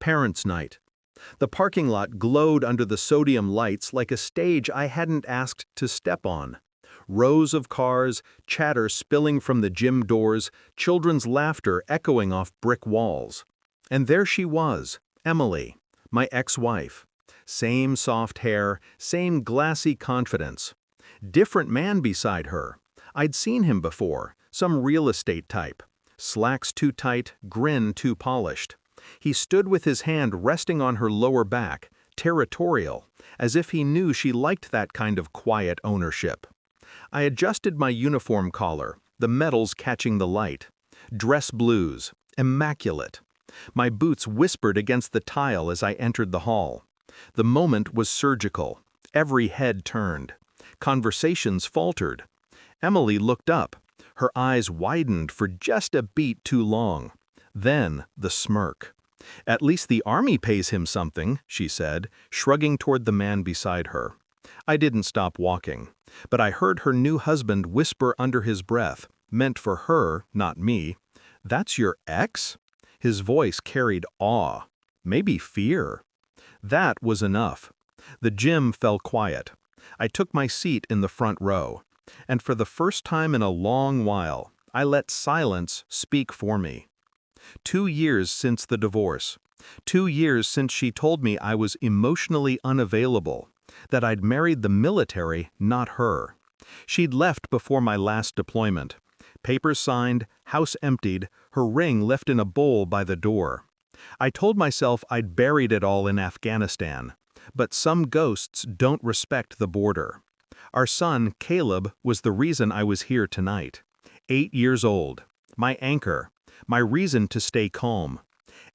Parents' night. The parking lot glowed under the sodium lights like a stage I hadn't asked to step on. Rows of cars, chatter spilling from the gym doors, children's laughter echoing off brick walls. And there she was, Emily, my ex-wife. Same soft hair, same glassy confidence. Different man beside her. I'd seen him before, some real estate type. Slacks too tight, grin too polished. He stood with his hand resting on her lower back, territorial, as if he knew she liked that kind of quiet ownership. I adjusted my uniform collar, the metals catching the light. Dress blues, immaculate. My boots whispered against the tile as I entered the hall. The moment was surgical. Every head turned. Conversations faltered. Emily looked up. Her eyes widened for just a beat too long. Then the smirk. "At least the army pays him something," she said, shrugging toward the man beside her. I didn't stop walking, but I heard her new husband whisper under his breath, meant for her, not me, "That's your ex?" His voice carried awe, maybe fear. That was enough. The gym fell quiet. I took my seat in the front row, and for the first time in a long while, I let silence speak for me. 2 years since the divorce. 2 years since she told me I was emotionally unavailable, that I'd married the military, not her. She'd left before my last deployment. Papers signed, house emptied, her ring left in a bowl by the door. I told myself I'd buried it all in Afghanistan, but some ghosts don't respect the border. Our son, Caleb, was the reason I was here tonight. 8 years old. My anchor. My reason to stay calm.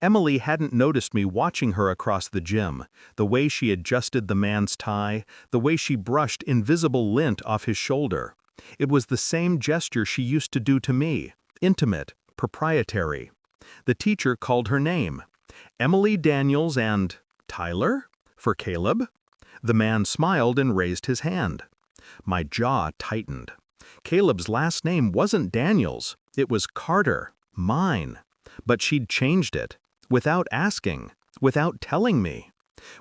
Emily hadn't noticed me watching her across the gym, the way she adjusted the man's tie, the way she brushed invisible lint off his shoulder. It was the same gesture she used to do to me, intimate, proprietary. The teacher called her name. Emily Daniels and Tyler? For Caleb? The man smiled and raised his hand. My jaw tightened. Caleb's last name wasn't Daniels, it was Carter. Mine. But she'd changed it, without asking, without telling me.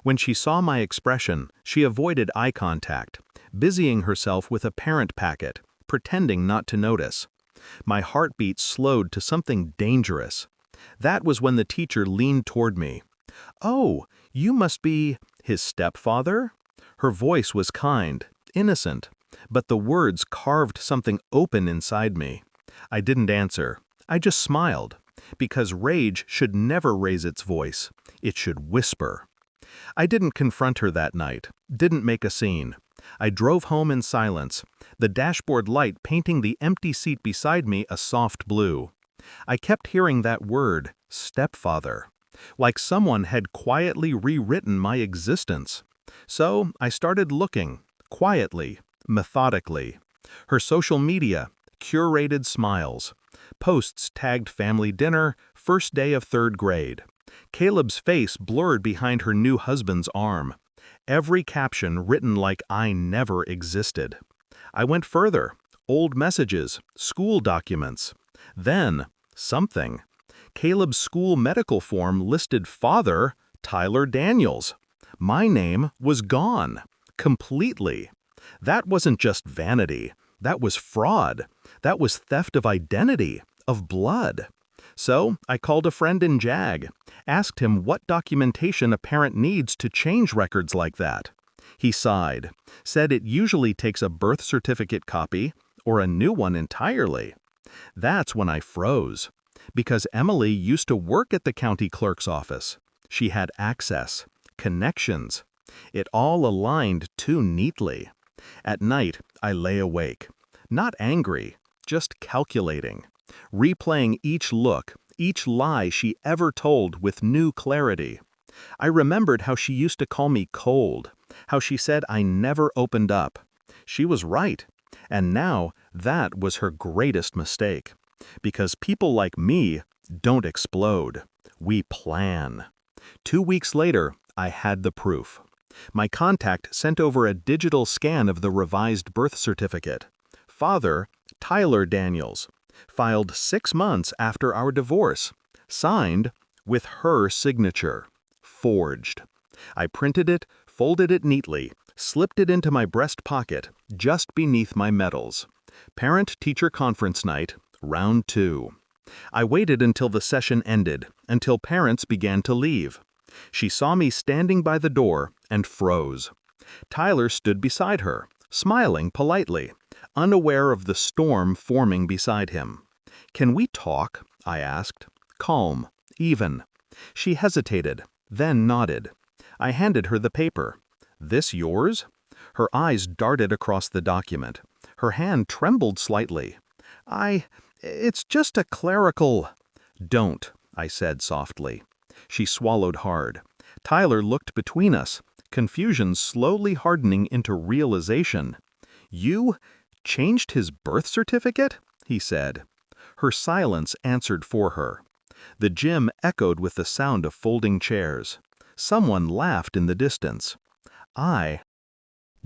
When she saw my expression, she avoided eye contact, busying herself with a parent packet, pretending not to notice. My heartbeat slowed to something dangerous. That was when the teacher leaned toward me. "Oh, you must be his stepfather?" Her voice was kind, innocent, but the words carved something open inside me. I didn't answer. I just smiled, because rage should never raise its voice. It should whisper. I didn't confront her that night, didn't make a scene. I drove home in silence, the dashboard light painting the empty seat beside me a soft blue. I kept hearing that word, stepfather, like someone had quietly rewritten my existence. So I started looking, quietly, methodically. Her social media, curated smiles. Posts tagged family dinner, first day of 3rd grade. Caleb's face blurred behind her new husband's arm. Every caption written like I never existed. I went further. Old messages, school documents. Then, something. Caleb's school medical form listed father, Tyler Daniels. My name was gone. Completely. That wasn't just vanity. That was fraud. That was theft of identity, of blood. So I called a friend in JAG, asked him what documentation a parent needs to change records like that. He sighed, said it usually takes a birth certificate copy or a new one entirely. That's when I froze, because Emily used to work at the county clerk's office. She had access, connections. It all aligned too neatly. At night, I lay awake, not angry, just calculating, replaying each look, each lie she ever told with new clarity. I remembered how she used to call me cold, how she said I never opened up. She was right, and now that was her greatest mistake. Because people like me don't explode, we plan. 2 weeks later, I had the proof. My contact sent over a digital scan of the revised birth certificate. Father, Tyler Daniels, filed 6 months after our divorce, signed with her signature. Forged. I printed it, folded it neatly, slipped it into my breast pocket, just beneath my medals. Parent-teacher conference night, round 2. I waited until the session ended, until parents began to leave. She saw me standing by the door and froze. Tyler stood beside her, smiling politely, unaware of the storm forming beside him. "Can we talk?" I asked. Calm, even. She hesitated, then nodded. I handed her the paper. "This yours?" Her eyes darted across the document. Her hand trembled slightly. It's just a clerical—" "Don't," I said softly. She swallowed hard. Tyler looked between us, confusion slowly hardening into realization. "You changed his birth certificate?" he said. Her silence answered for her. The gym echoed with the sound of folding chairs. Someone laughed in the distance. I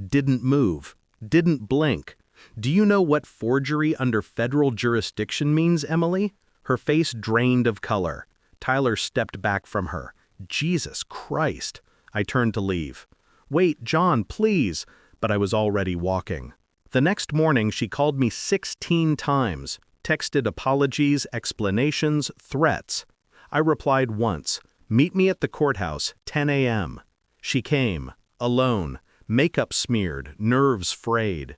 didn't move, didn't blink. "Do you know what forgery under federal jurisdiction means, Emily?" Her face drained of color. Tyler stepped back from her. "Jesus Christ!" I turned to leave. "Wait, John, please!" But I was already walking. The next morning she called me 16 times, texted apologies, explanations, threats. I replied once, "Meet me at the courthouse, 10 a.m. She came, alone, makeup smeared, nerves frayed.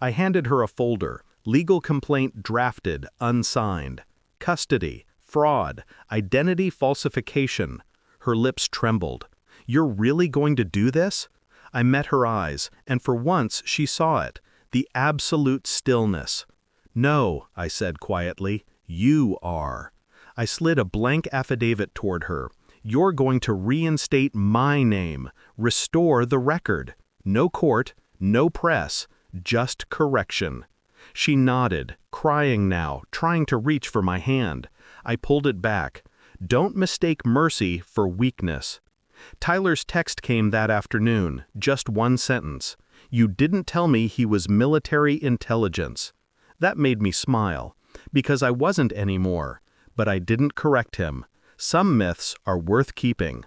I handed her a folder, legal complaint drafted, unsigned. Custody, fraud, identity falsification. Her lips trembled. "You're really going to do this?" I met her eyes, and for once she saw it, the absolute stillness. "No," I said quietly, "you are." I slid a blank affidavit toward her. "You're going to reinstate my name, restore the record. No court, no press, just correction." She nodded, crying now, trying to reach for my hand. I pulled it back. "Don't mistake mercy for weakness." Tyler's text came that afternoon, just one sentence. "You didn't tell me he was military intelligence." That made me smile, because I wasn't anymore, but I didn't correct him. Some myths are worth keeping.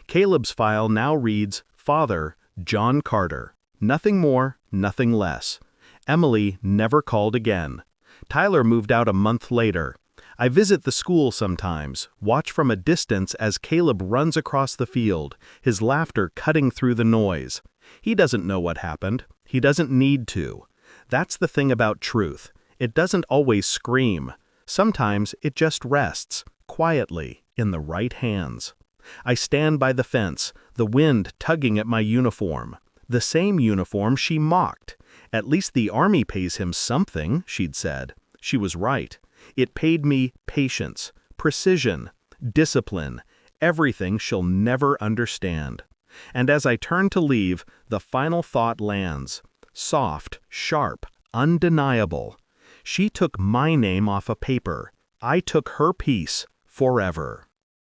Caleb's file now reads, "Father, John Carter." Nothing more, nothing less. Emily never called again. Tyler moved out a month later. I visit the school sometimes, watch from a distance as Caleb runs across the field, his laughter cutting through the noise. He doesn't know what happened. He doesn't need to. That's the thing about truth. It doesn't always scream. Sometimes it just rests, quietly, in the right hands. I stand by the fence, the wind tugging at my uniform. The same uniform she mocked. "At least the army pays him something," she'd said. She was right. It paid me patience, precision, discipline, everything she'll never understand. And as I turn to leave, the final thought lands. Soft, sharp, undeniable. She took my name off a paper. I took her peace forever.